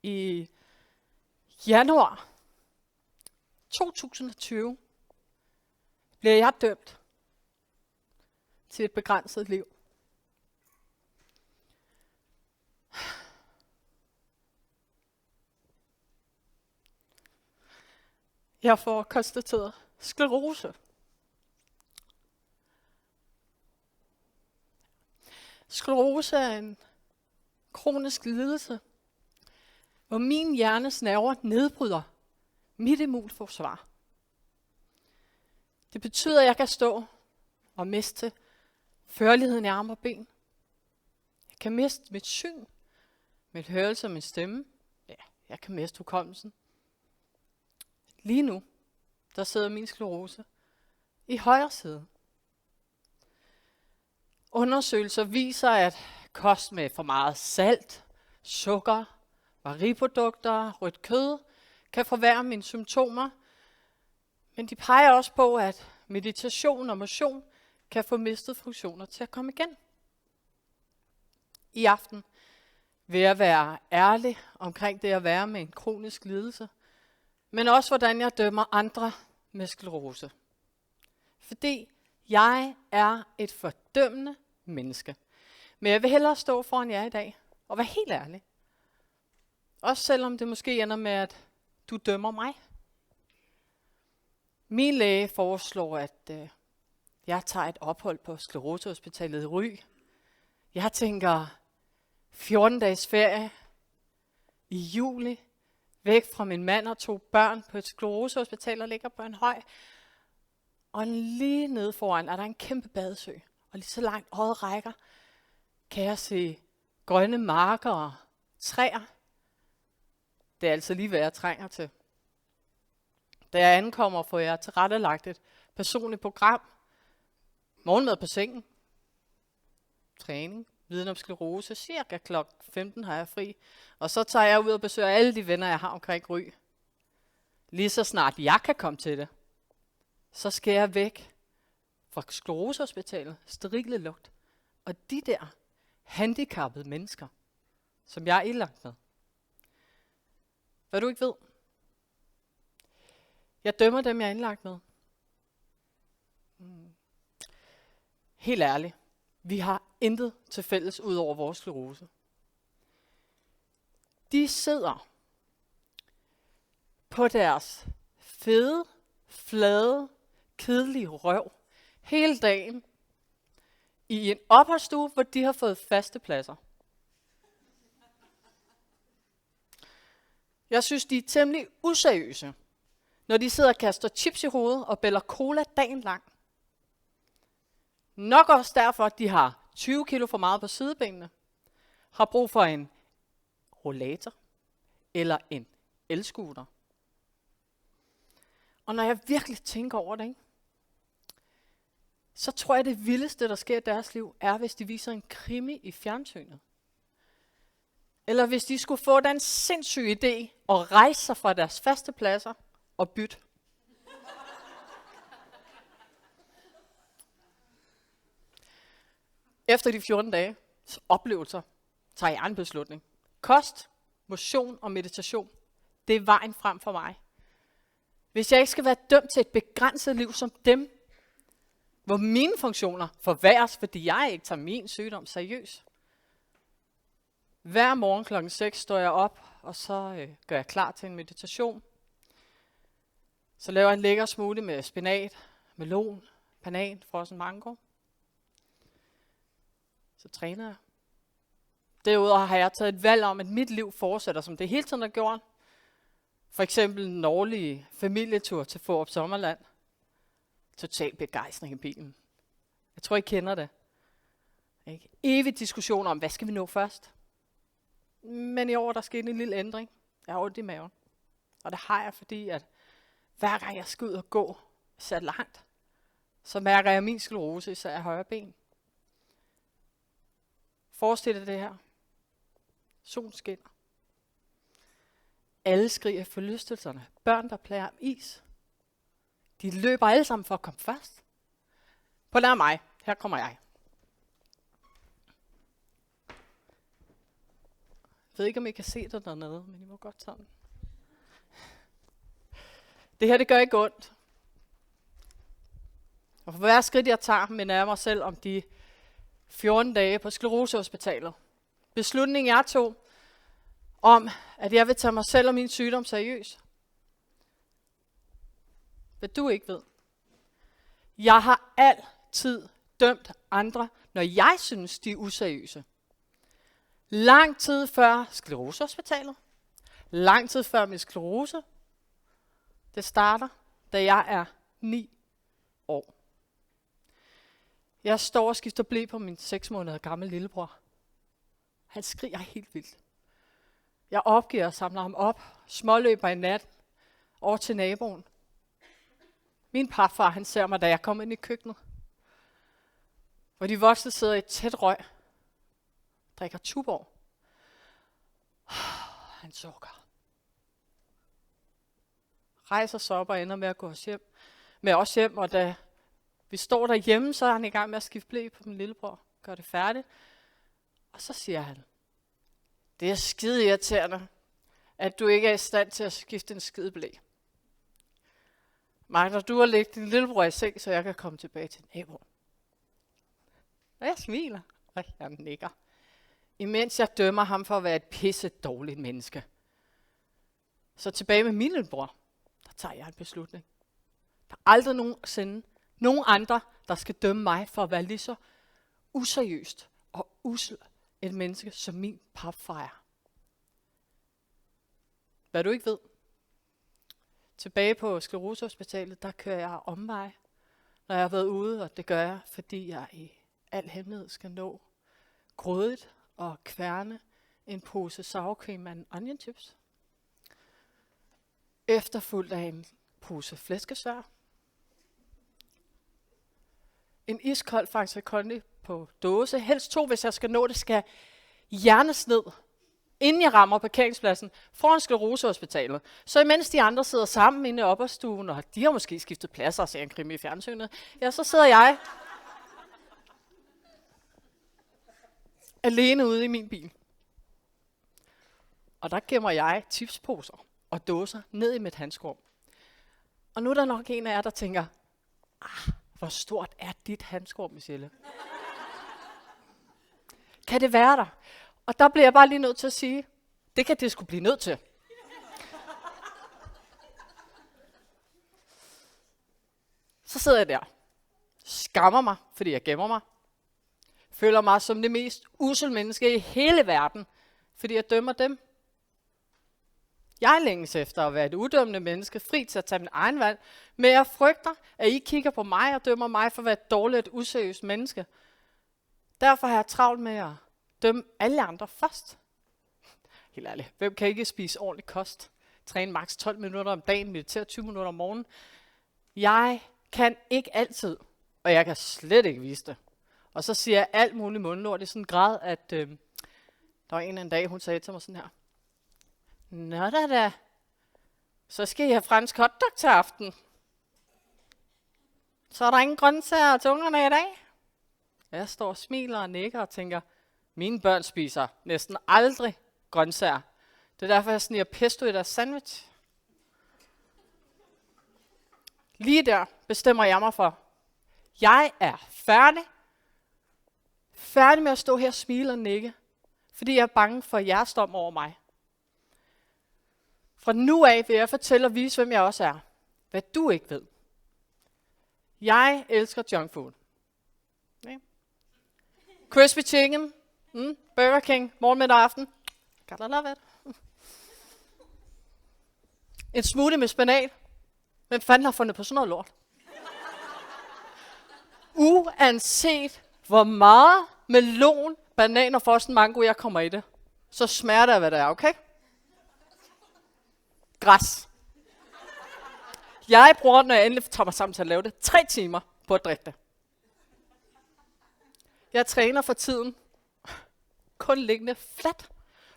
I januar 2020 blev jeg dømt til et begrænset liv. Jeg får konstateret sklerose. Sklerose er en kronisk lidelse, hvor min hjernes nerver nedbryder mit immunforsvar. Det betyder, at jeg kan stå og miste førligheden i arme og ben. Jeg kan miste mit syn, mit hørelse og min stemme. Ja, jeg kan miste hukommelsen. Lige nu, der sidder min sklerose i højre side. Undersøgelser viser, at kost med for meget salt, sukker, mejeriprodukter, rødt kød kan forværre mine symptomer. Men de peger også på, at meditation og motion kan få mistet funktioner til at komme igen. I aften vil jeg være ærlig omkring det at være med en kronisk lidelse, men også hvordan jeg dømmer andre med sklerose. Fordi jeg er et fordømmende menneske. Men jeg vil hellere stå foran jer i dag og være helt ærlig. Også selvom det måske ender med, at du dømmer mig. Min læge foreslår, at jeg tager et ophold på Sklerosehospitalet i Ry. Jeg tænker 14 dages ferie i juli, væk fra min mand og 2 børn på et sklerosehospital, der ligger på en høj. Og lige nede foran er der en kæmpe badesø. Og lige så langt øjet rækker, kan jeg se grønne marker og træer. Det er altså lige, hvad jeg trænger til. Da jeg ankommer, får jeg tilrettelagt et personligt program. Morgenmad på sengen. Træning. Viden om sklerose. Cirka kl. 15 har jeg fri. Og så tager jeg ud og besøger alle de venner, jeg har omkring Ry. Lige så snart jeg kan komme til det, så skal jeg væk fra Sklerosehospitalet, sterile lugt, og de der handicappede mennesker, som jeg er indlagt med. Hvad du ikke ved? Jeg dømmer dem, jeg er indlagt med. Helt ærligt, vi har intet til fælles ud over vores sklerose. De sidder på deres fede, flade, kedelige røv hele dagen i en opholdsstue, hvor de har fået faste pladser. Jeg synes, de er temmelig useriøse, når de sidder og kaster chips i hovedet og bæller cola dagen lang. Nok også derfor, at de har 20 kilo for meget på sidebenene, har brug for en rollator eller en elscooter. Og når jeg virkelig tænker over det, ikke, så tror jeg, det vildeste, der sker i deres liv, er, hvis de viser en krimi i fjernsynet. Eller hvis de skulle få den sindssyge idé at rejse sig fra deres faste pladser og bytte. Efter de 14 dages oplevelser, tager jeg en beslutning. Kost, motion og meditation, det er vejen frem for mig. Hvis jeg ikke skal være dømt til et begrænset liv som dem, hvor mine funktioner forværres, fordi jeg ikke tager min sygdom seriøst. Hver morgen klokken 6 står jeg op, og så gør jeg klar til en meditation. Så laver jeg en lækker smoothie med spinat, melon, banan, frossen mango. Så træner jeg. Derudover har jeg taget et valg om, at mit liv fortsætter, som det hele tiden har gjort. For eksempel en årlig familietur til Fårup Sommerland. Total begejstring i bilen. Jeg tror, I kender det. Ikke? Evig diskussion om, hvad skal vi nå først? Men i år, der skete en lille ændring. Jeg har ondt i maven. Og det har jeg, fordi at hver gang jeg skal ud og gå, så langt, så mærker jeg min sklerose, især af højre ben. Forestil dig det her. Solen skinner. Alle skriger forlystelserne. Børn, der plager om is. De løber alle sammen for at komme først. På nær mig. Her kommer jeg. Jeg ved ikke, om I kan se det dernede, men I må godt sådan. Det her, det gør ikke ondt. Og for hver skridt, jeg tager, minder jeg mig selv om de 14 dage på Sklerosehospitalet. Beslutningen jeg tog om, at jeg vil tage mig selv og min sygdom seriøst. Hvad du ikke ved. Jeg har altid dømt andre, når jeg synes, de er useriøse. Lang tid før Sklerosehospitalet. Lang tid før min sklerose. Det starter, da jeg er 9 år. Jeg står og skifter ble på min 6 måneder gamle lillebror. Han skriger helt vildt. Jeg opgiver og samler ham op, småløber i nat over til naboen. Min parfar, han ser mig, da jeg kommer ind i køkkenet. Hvor de voksne sidder i et tæt røg, drikker Tuborg. Han sukker. Rejser sig op og ender med at gå os hjem, og da vi står derhjemme, så er han i gang med at skifte ble på min lillebror. Gør det færdigt. Og så siger han, det er skide irriterende, at du ikke er i stand til at skifte en skide ble. Magter du at lægge din lillebror i seng, så jeg kan komme tilbage til naboen? Og jeg smiler, og jeg nikker. Imens jeg dømmer ham for at være et pisse dårligt menneske. Så tilbage med min lillebror, der tager jeg en beslutning. Der er aldrig nogensinde nogen andre, der skal dømme mig for at være lige så useriøst og usel et menneske som min papfar er. Hvad du ikke ved. Tilbage på Sklerosehospitalet, der kører jeg omvej, når jeg har været ude, og det gør jeg, fordi jeg i al hemmelighed skal nå grådigt og kværne en pose sour cream and onion chips. Efterfulgt af en pose flæskesvær. En iskold Faxe Kondi på dåse. Helst 2, hvis jeg skal nå det, skal hjernes ned, inden jeg rammer parkeringspladsen foran Sklerosehospitalet. Så imens de andre sidder sammen inde i opholdsstuen, og de har måske skiftet pladser og ser en krimi i fjernsynet, ja, så sidder jeg alene ude i min bil. Og der gemmer jeg chipsposer og dåser ned i mit handskerum. Og nu er der nok en af jer, der tænker, hvor stort er dit handskerum, Michelle? Kan det være der? Og der bliver jeg bare lige nødt til at sige, det kan det sgu blive nødt til. Så sidder jeg der, skammer mig, fordi jeg gemmer mig. Føler mig som det mest usel menneske i hele verden, fordi jeg dømmer dem. Jeg længes efter at være et udømmende menneske, fri til at tage min egen valg, men jeg frygter, at I kigger på mig og dømmer mig for at være et dårligt, useriøst menneske. Derfor har jeg travlt med at dømme alle andre først. Helt ærligt, hvem kan ikke spise ordentlig kost? Træne maks 12 minutter om dagen, meditere 20 minutter om morgenen. Jeg kan ikke altid, og jeg kan slet ikke vise det. Og så siger jeg alt muligt mundlort i sådan en grad, at der var en dag, hun sagde til mig sådan her. Nå da, så skal I have fransk hotdog til aften. Så er der ingen grøntsager til ungerne i dag. Jeg står og smiler og nikker og tænker, mine børn spiser næsten aldrig grøntsager. Det er derfor, jeg sniger pesto i deres sandwich. Lige der bestemmer jeg mig for, jeg er færdig. Færdig med at stå her og smile og nikke, fordi jeg er bange for jeres dom over mig. Fra nu af vil jeg fortælle og vise, hvem jeg også er. Hvad du ikke ved. Jeg elsker junk food. Okay. Crispy chicken, Burger King, morgen, middag og aften. Gotta love it. En smoothie med spanat. Hvem fanden har fundet på sådan noget lort? Uanset hvor meget melon, banan og frossen mango jeg kommer i det, så smager det af, hvad det er, okay? Græs. Jeg bruger, når jeg endelig tager mig sammen til at lave det, 3 timer på at drikke det. Jeg træner for tiden kun liggende fladt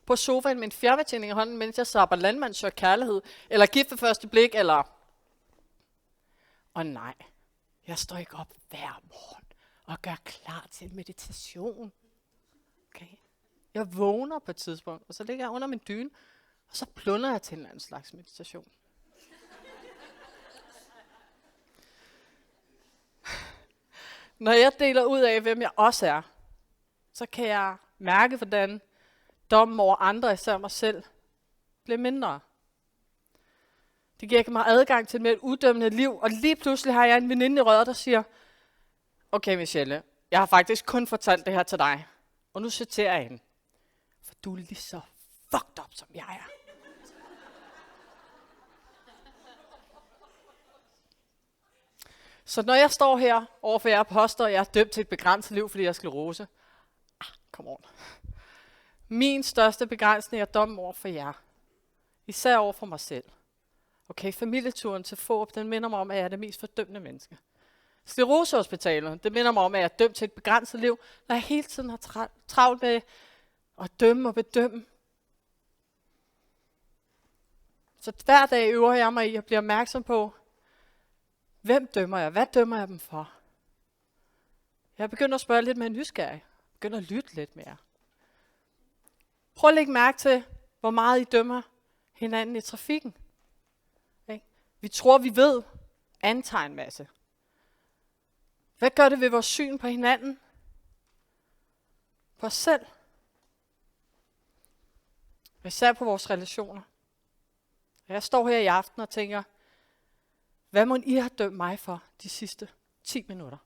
på sofaen med en fjernbetjening i hånden, mens jeg sapper landmand søger kærlighed, eller gift ved første blik, eller... Og nej, jeg står ikke op hver morgen og gør klar til meditation. Okay? Jeg vågner på et tidspunkt, og så ligger jeg under min dyne, og så plunder jeg til en eller anden slags meditation. Når jeg deler ud af, hvem jeg også er, så kan jeg mærke, hvordan dommen over andre, især mig selv, bliver mindre. Det giver mig adgang til et mere udømmende liv, og lige pludselig har jeg en veninde i røret, der siger, okay Michelle, jeg har faktisk kun fortalt det her til dig, og nu citerer jeg hende, for du er lige så fucked up, som jeg er. Så når jeg står her overfor jer og påstår, at jeg er dømt til et begrænset liv, fordi jeg har sklerose, come on. Min største begrænsning er dommen over for jer. Især over for mig selv. Okay, familieturen til Fårup, den minder mig om, at jeg er det mest fordømmende menneske. Sklerosehospitalet, det minder mig om, at jeg er dømt til et begrænset liv, når jeg hele tiden har travlt med at dømme og bedømme. Så hver dag øver jeg mig i at blive opmærksom på, hvem dømmer jeg? Hvad dømmer jeg dem for? Jeg begynder at spørge lidt mere nysgerrig. Jeg begynder at lytte lidt mere. Prøv at lægge mærke til, hvor meget I dømmer hinanden i trafikken. Okay? Vi tror, vi ved, antager en masse. Hvad gør det ved vores syn på hinanden? På os selv? Især på vores relationer. Jeg står her i aften og tænker, hvad må I have dømt mig for de sidste 10 minutter?